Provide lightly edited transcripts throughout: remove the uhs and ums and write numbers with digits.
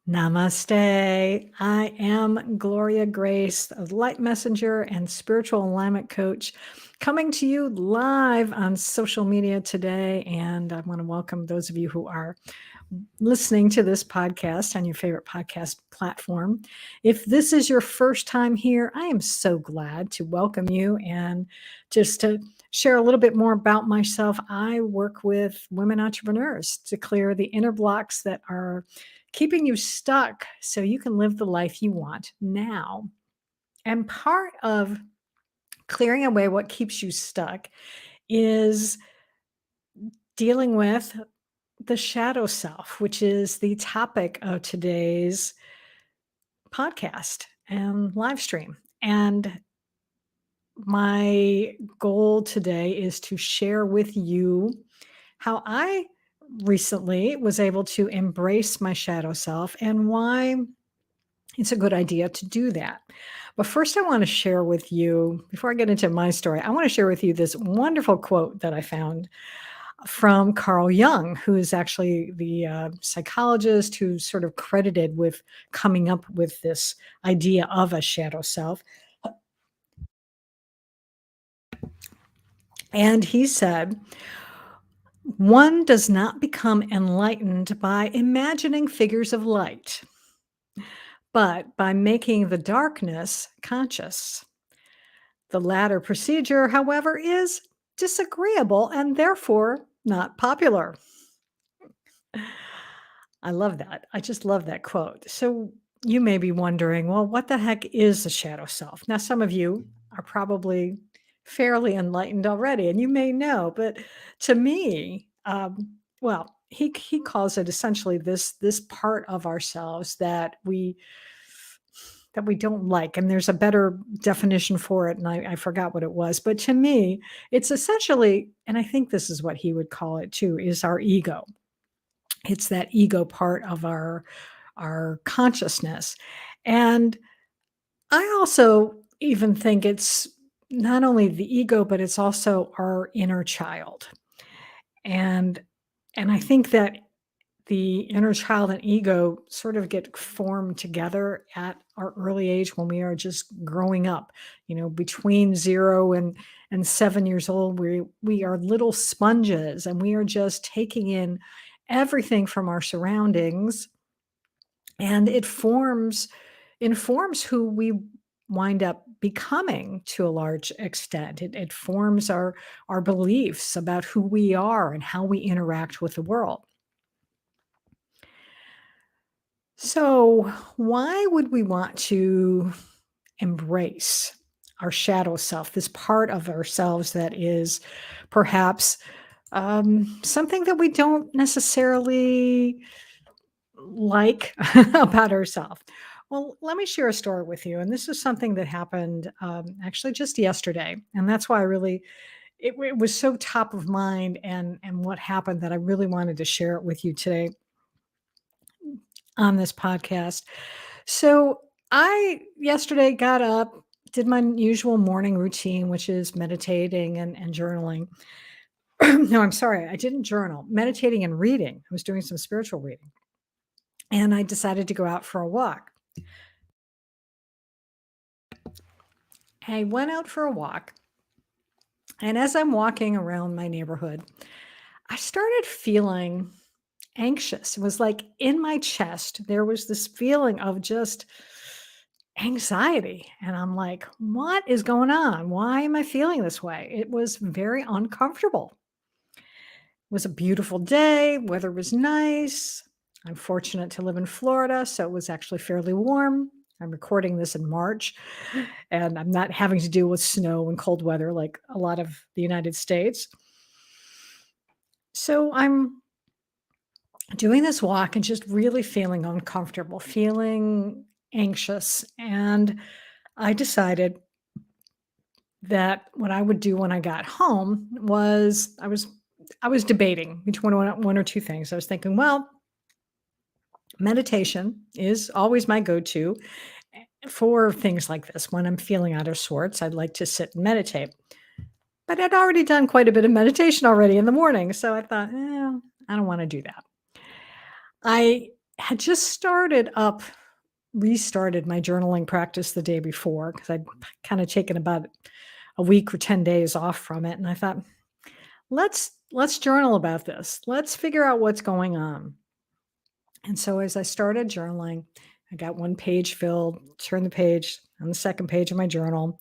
Namaste. I am Gloria Grace, a light messenger and spiritual alignment coach, coming to you live on social media today. And I want to welcome those of you who are listening to this podcast on your favorite podcast platform. If this is your first time here, I am so glad to welcome you. And just to share a little bit more about myself, I work with women entrepreneurs to clear the inner blocks that are keeping you stuck so you can live the life you want now. And part of clearing away what keeps you stuck is dealing with the shadow self, which is the topic of today's podcast and live stream. And my goal today is to share with you how I recently was able to embrace my shadow self and why it's a good idea to do that. But first, I want to share with you, before I get into my story, I want to share with you this wonderful quote that I found from Carl Jung, who is actually the psychologist who's sort of credited with coming up with this idea of a shadow self. And he said, one does not become enlightened by imagining figures of light, but by making the darkness conscious. The latter procedure, however, is disagreeable and therefore not popular. I love that. I just love that quote. So you may be wondering, well, what the heck is a shadow self? Now, some of you are probably fairly enlightened already, and you may know, but to me, well, he calls it essentially this part of ourselves that we don't like. And there's a better definition for it. And I forgot what it was. But to me, it's essentially, and I think this is what he would call it too, is our ego. It's that ego part of our consciousness. And I also even think it's not only the ego, but it's also our inner child. And and I think that the inner child and ego sort of get formed together at our early age when we are just growing up, between 0 and 7 years old. We are little sponges and we are just taking in everything from our surroundings, and it informs who we wind up becoming to a large extent. It forms our beliefs about who we are and how we interact with the world. So, why would we want to embrace our shadow self, this part of ourselves that is perhaps something that we don't necessarily like about ourselves? Well, let me share a story with you. And this is something that happened actually just yesterday. And that's why it was so top of mind and what happened that I really wanted to share it with you today on this podcast. So I yesterday got up, did my usual morning routine, which is meditating and journaling. No, I'm sorry, I didn't journal, meditating and reading. I was doing some spiritual reading. And I decided to go out for a walk. I went out for a walk. And as I'm walking around my neighborhood, I started feeling anxious. It was like in my chest, there was this feeling of just anxiety. And I'm like, what is going on? Why am I feeling this way? It was very uncomfortable. It was a beautiful day. Weather was nice. I'm fortunate to live in Florida, so it was actually fairly warm. I'm recording this in March, and I'm not having to deal with snow and cold weather like a lot of the United States. So I'm doing this walk and just really feeling uncomfortable, feeling anxious. And I decided that what I would do when I got home was I was debating between one or two things. I was thinking, well, meditation is always my go-to for things like this. When I'm feeling out of sorts, I'd like to sit and meditate. But I'd already done quite a bit of meditation already in the morning, so I thought, I don't want to do that. I had just restarted my journaling practice the day before because I'd kind of taken about a week or 10 days off from it. And I thought, let's journal about this. Let's figure out what's going on. And so as I started journaling, I got one page filled, turned the page on the second page of my journal.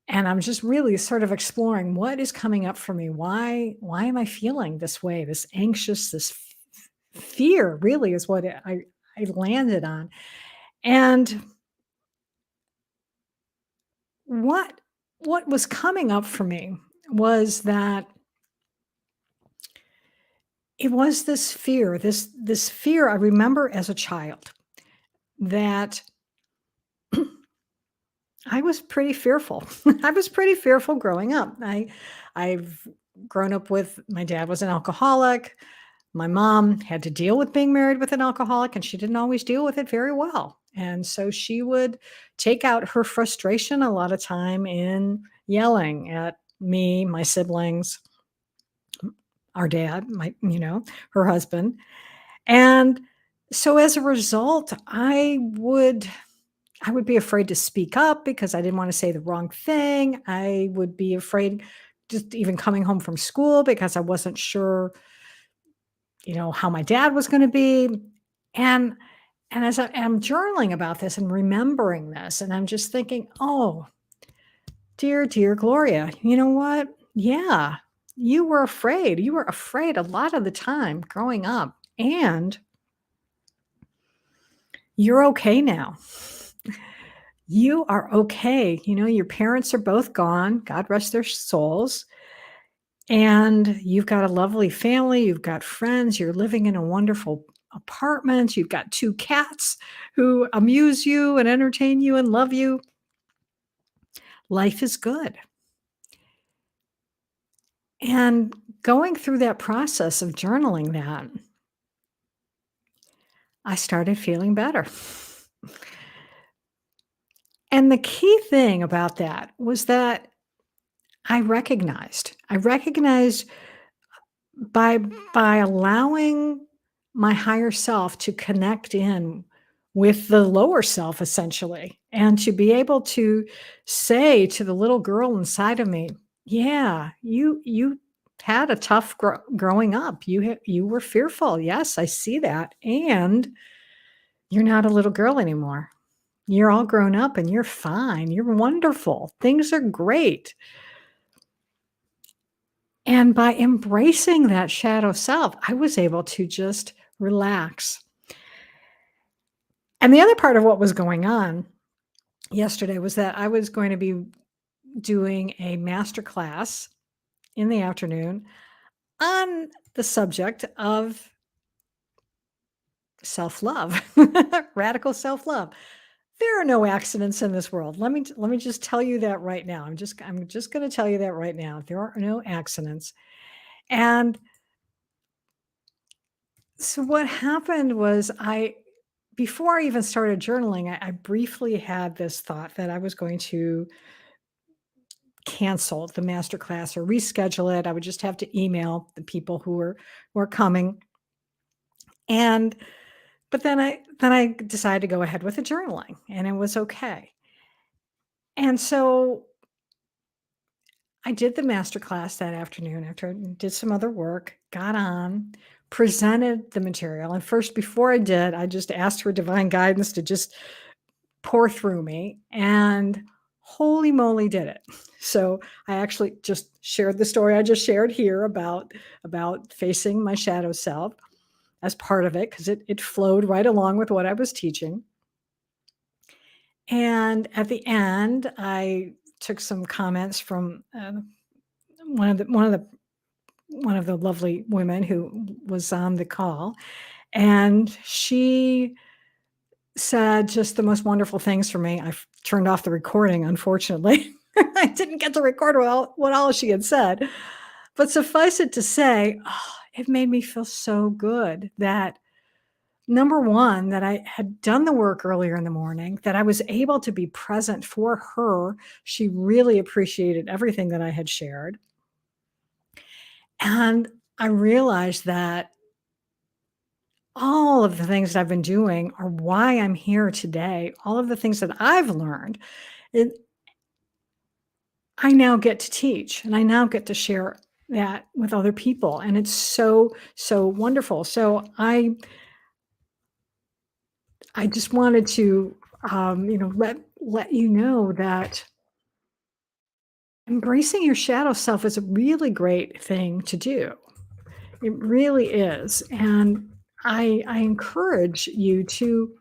And I'm just really sort of exploring what is coming up for me. Why am I feeling this way? This anxious, this fear really is what I landed on. And what what was coming up for me was that it was this fear I remember as a child that I was pretty fearful. I was pretty fearful growing up. I've grown up with my dad was an alcoholic. My mom had to deal with being married with an alcoholic, and she didn't always deal with it very well. And so she would take out her frustration a lot of time in yelling at me, my siblings, our dad, her husband. And so as a result, I would be afraid to speak up because I didn't want to say the wrong thing. I would be afraid just even coming home from school because I wasn't sure, how my dad was going to be. And as I'm journaling about this and remembering this, and I'm just thinking, oh, dear Gloria, you know what? Yeah, you were afraid. You were afraid a lot of the time growing up, and you're okay now. You are okay. Your parents are both gone. God rest their souls. And you've got a lovely family. You've got friends. You're living in a wonderful apartment. You've got 2 cats who amuse you and entertain you and love you. Life is good. And going through that process of journaling that, I started feeling better. And the key thing about that was that I recognized by allowing my higher self to connect in with the lower self essentially, and to be able to say to the little girl inside of me, "Yeah, you had a tough growing up. You were fearful. Yes, I see that. And you're not a little girl anymore. You're all grown up and you're fine. You're wonderful. Things are great." And by embracing that shadow self, I was able to just relax. And the other part of what was going on yesterday was that I was going to be doing a master class in the afternoon on the subject of self-love, radical self-love. There are no accidents in this world. Let me just tell you that right now. I'm just going to tell you that right now. There are no accidents. And so what happened was before I even started journaling, I briefly had this thought that I was going to cancel the master class or reschedule it. I would just have to email the people who were coming. And but then I decided to go ahead with the journaling, and it was okay. And so I did the master class that afternoon after I did some other work, got on, presented the material. And first, before I did, I just asked for divine guidance to just pour through me, and holy moly did it. So I actually just shared the story I just shared here about facing my shadow self as part of it, because it flowed right along with what I was teaching. And at the end, I took some comments from one of the one of the one of the lovely women who was on the call, and she said just the most wonderful things for me. I've turned off the recording, unfortunately. I didn't get to record what all she had said, but suffice it to say, it made me feel so good that number one, that I had done the work earlier in the morning, that I was able to be present for her. She really appreciated everything that I had shared. And I realized that all of the things that I've been doing are why I'm here today. All of the things that I've learned, and I now get to teach and I now get to share that with other people. And it's so, so wonderful. So I just wanted to let you know that embracing your shadow self is a really great thing to do. It really is. And I encourage you to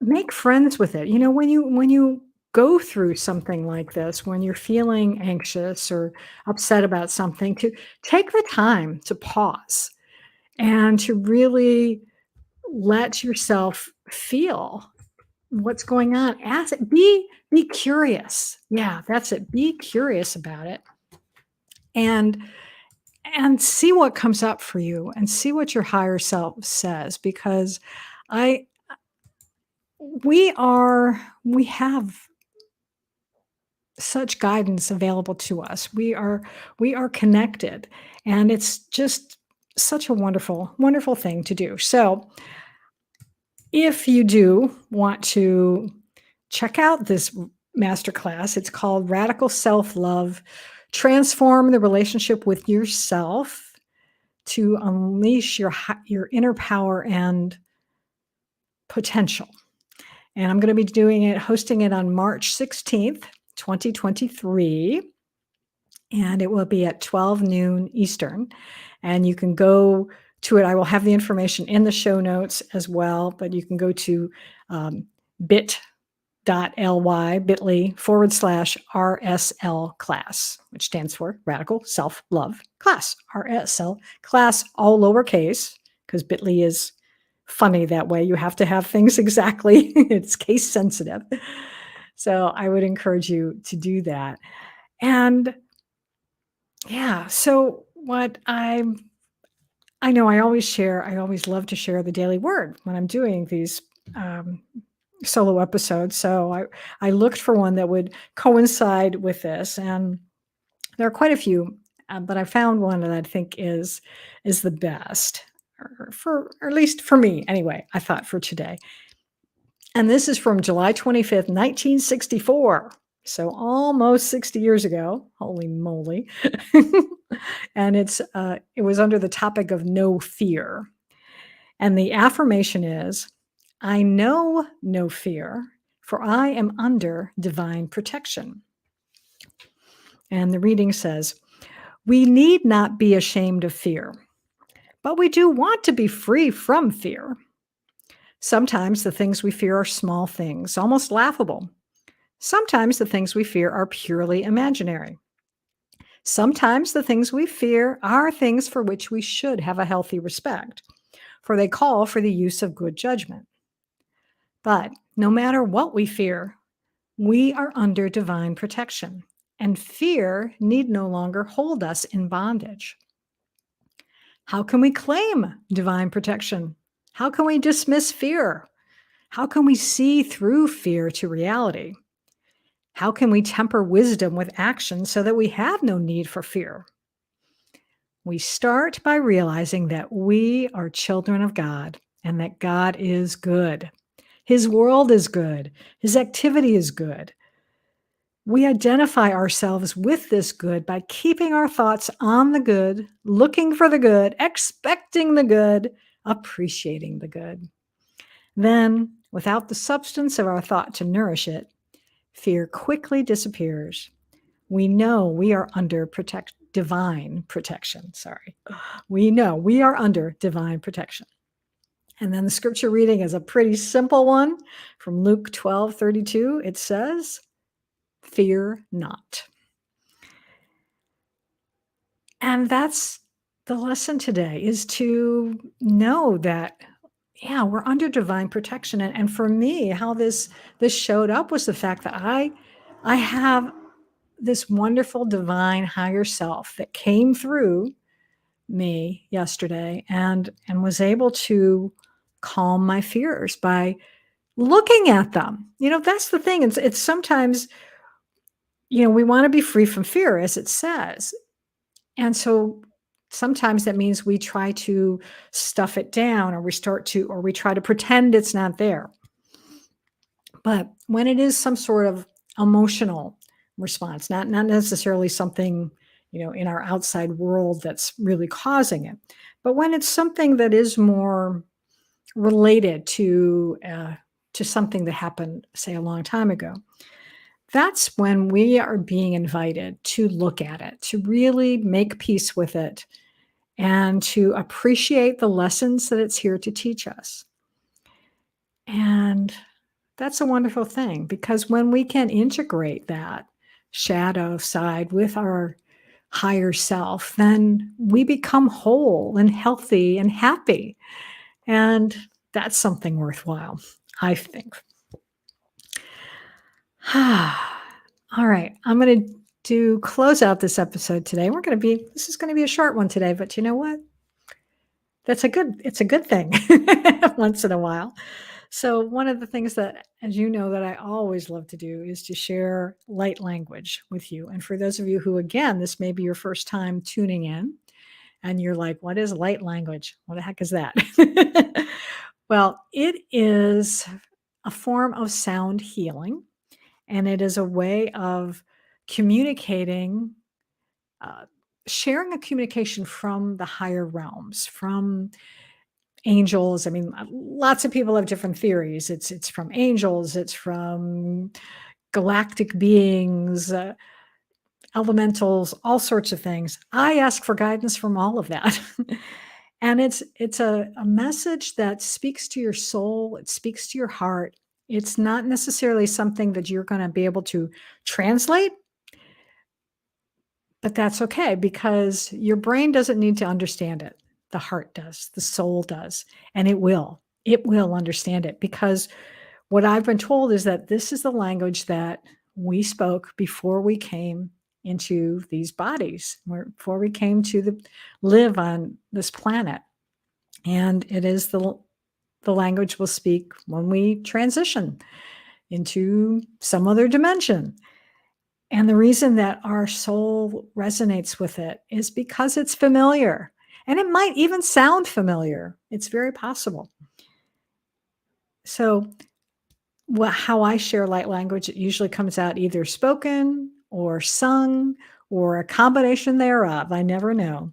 make friends with it. When you go through something like this, when you're feeling anxious or upset about something, to take the time to pause and to really let yourself feel what's going on. Ask it. Be curious. Yeah, that's it. Be curious about it. And see what comes up for you and see what your higher self says, because I we have such guidance available to us. We are connected, and it's just such a wonderful, wonderful thing to do. So, if you do want to check out this masterclass, it's called Radical Self-Love: Transform the Relationship with Yourself to Unleash your Inner Power and Potential. And I'm gonna be hosting it on March 16th, 2023. And it will be at 12 noon Eastern. And you can go to it. I will have the information in the show notes as well, but you can go to bit.ly/RSL class, which stands for Radical Self Love Class, RSL class, all lowercase, because bit.ly is funny that way. You have to have things exactly, it's case sensitive. So I would encourage you to do that. And yeah. So what I know I always love to share the daily word when I'm doing these um, solo episodes. So I looked for one that would coincide with this, and there are quite a few, but I found one that I think is the best, or at least for me anyway. I thought for today, and this is from July 25th, 1964. So almost 60 years ago. Holy moly. And it was under the topic of no fear. And the affirmation is, I know no fear, for I am under divine protection. And the reading says, we need not be ashamed of fear, but we do want to be free from fear. Sometimes the things we fear are small things, almost laughable. Sometimes the things we fear are purely imaginary. Sometimes the things we fear are things for which we should have a healthy respect, for they call for the use of good judgment. But no matter what we fear, we are under divine protection, and fear need no longer hold us in bondage. How can we claim divine protection? How can we dismiss fear? How can we see through fear to reality? How can we temper wisdom with action so that we have no need for fear? We start by realizing that we are children of God and that God is good. His world is good. His activity is good. We identify ourselves with this good by keeping our thoughts on the good, looking for the good, expecting the good, appreciating the good. Then, without the substance of our thought to nourish it, fear quickly disappears. We know we are under divine protection. Sorry. We know we are under divine protection. And then the scripture reading is a pretty simple one from Luke 12:32. It says, fear not. And that's the lesson today, is to know that, yeah, we're under divine protection. And for me, how this showed up was the fact that I have this wonderful divine higher self that came through me yesterday and was able to calm my fears by looking at them. That's the thing. It's sometimes, we want to be free from fear, as it says. And so sometimes that means we try to stuff it down, or we try to pretend it's not there. But when it is some sort of emotional response, not necessarily something, in our outside world that's really causing it, but when it's something that is more related to something that happened, say, a long time ago, that's when we are being invited to look at it, to really make peace with it, and to appreciate the lessons that it's here to teach us. And that's a wonderful thing, because when we can integrate that shadow side with our higher self, then we become whole and healthy and happy. And that's something worthwhile, I think. All right. I'm going to close out this episode today. This is going to be a short one today, but you know what? It's a good thing once in a while. So one of the things that, as you know, that I always love to do is to share light language with you. And for those of you who, again, this may be your first time tuning in and you're like, what is light language? What the heck is that? Well, it is a form of sound healing, and it is a way of communicating, uh, sharing a communication from the higher realms, from angels. I mean, lots of people have different theories. It's from angels, it's from galactic beings, elementals, all sorts of things. I ask for guidance from all of that. And it's a message that speaks to your soul, it speaks to your heart. It's not necessarily something that you're going to be able to translate, but that's okay, because your brain doesn't need to understand it. The heart does, the soul does, and it will. It will understand it, because what I've been told is that this is the language that we spoke before we came into these bodies, before we came to live on this planet. And it is the language we'll speak when we transition into some other dimension. And the reason that our soul resonates with it is because it's familiar. And it might even sound familiar. It's very possible. So, how I share light language, it usually comes out either spoken or sung or a combination thereof. I never know.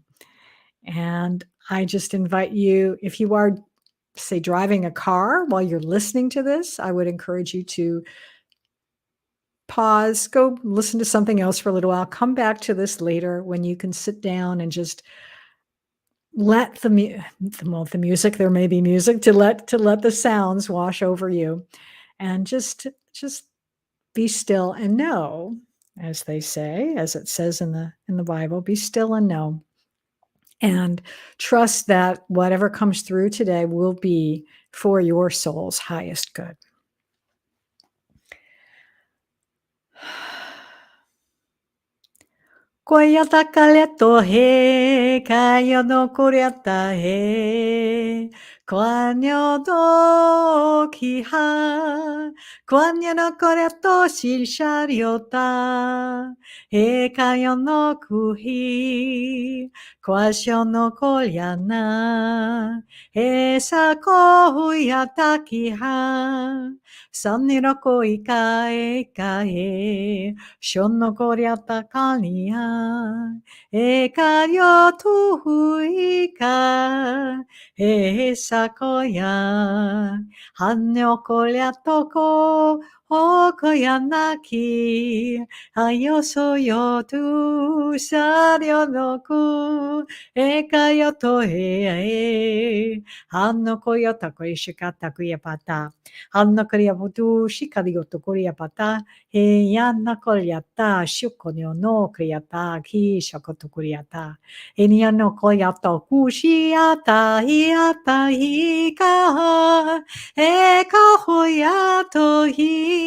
And I just invite you, if you are, say, driving a car while you're listening to this, I would encourage you to pause, go listen to something else for a little while, come back to this later when you can sit down and just let the music, there may be music, to let the sounds wash over you, and just be still and know, as they say, as it says in the Bible, be still and know, and trust that whatever comes through today will be for your soul's highest good. Koyatakaletto he, kayo no koryata he, kwanyo do kiha, kwanyo no koryato shisharyota, he kayo no kuhi, kwasyo no koryana, he sako huyata kiha, saniro koikae kae, shonno koryata kanya, ekayo tuhuika, sakoya, hanyo koryatoko, okoyanaki, ayosoyo tu saryonoku, ekayo tohe, hanno koyota koishikata kuyapata, hanno koryabutu shikaryoto koryapata, yana koryata, shukonyo no koryata, ki shakoto koryata, enya no koryata, kushiata, hiata, hika, eka hoyato hi,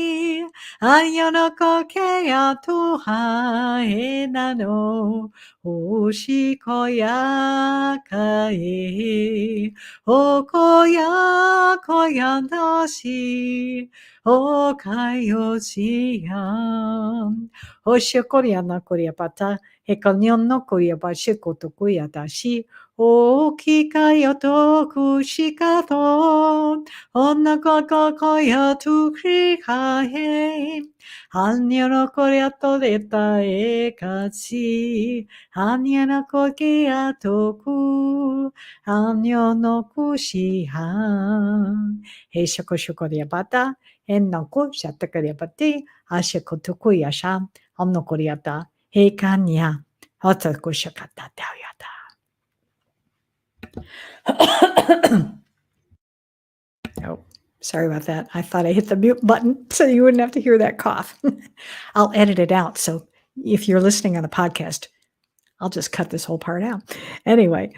ayono kokeya tuha, enano, おしこやかえ、おこやこやなし、おかよしやん。おしこりやなこりやばた、へかにょんのこりやばしことこやだし、おきかよとくしかと、おなかかかやとくりかへ、はんにょのこりやとれたえかち、Hanya koke atoku, hanyo no kushihan. He shoko shoko riabata, en no ko shataka riabati, ashako toku yasha, hamno koriata, he kanya, hotako shakata tauyata. Oh, sorry about that. I thought I hit the mute button so you wouldn't have to hear that cough. I'll edit it out. So if you're listening on the podcast, I'll just cut this whole part out. Anyway,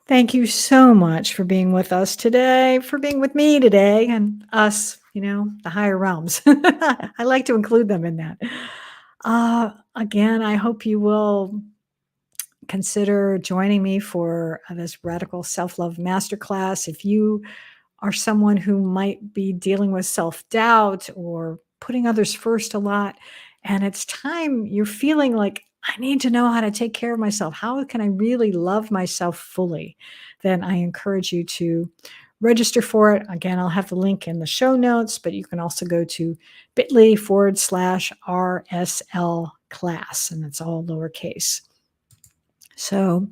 thank you so much for being with us today, for being with me today, and us, the higher realms. I like to include them in that. Again, I hope you will consider joining me for this Radical Self-Love Masterclass. If you are someone who might be dealing with self-doubt or putting others first a lot, and it's time you're feeling like, I need to know how to take care of myself. How can I really love myself fully? Then I encourage you to register for it. Again, I'll have the link in the show notes, but you can also go to bit.ly/RSL class, and it's all lowercase. So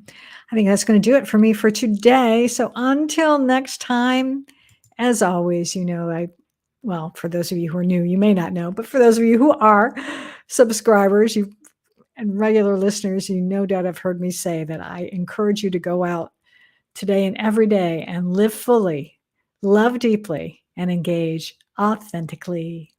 I think that's going to do it for me for today. So until next time, as always, well, for those of you who are new, you may not know, but for those of you who are subscribers, and regular listeners, you no doubt have heard me say that I encourage you to go out today and every day and live fully, love deeply, and engage authentically.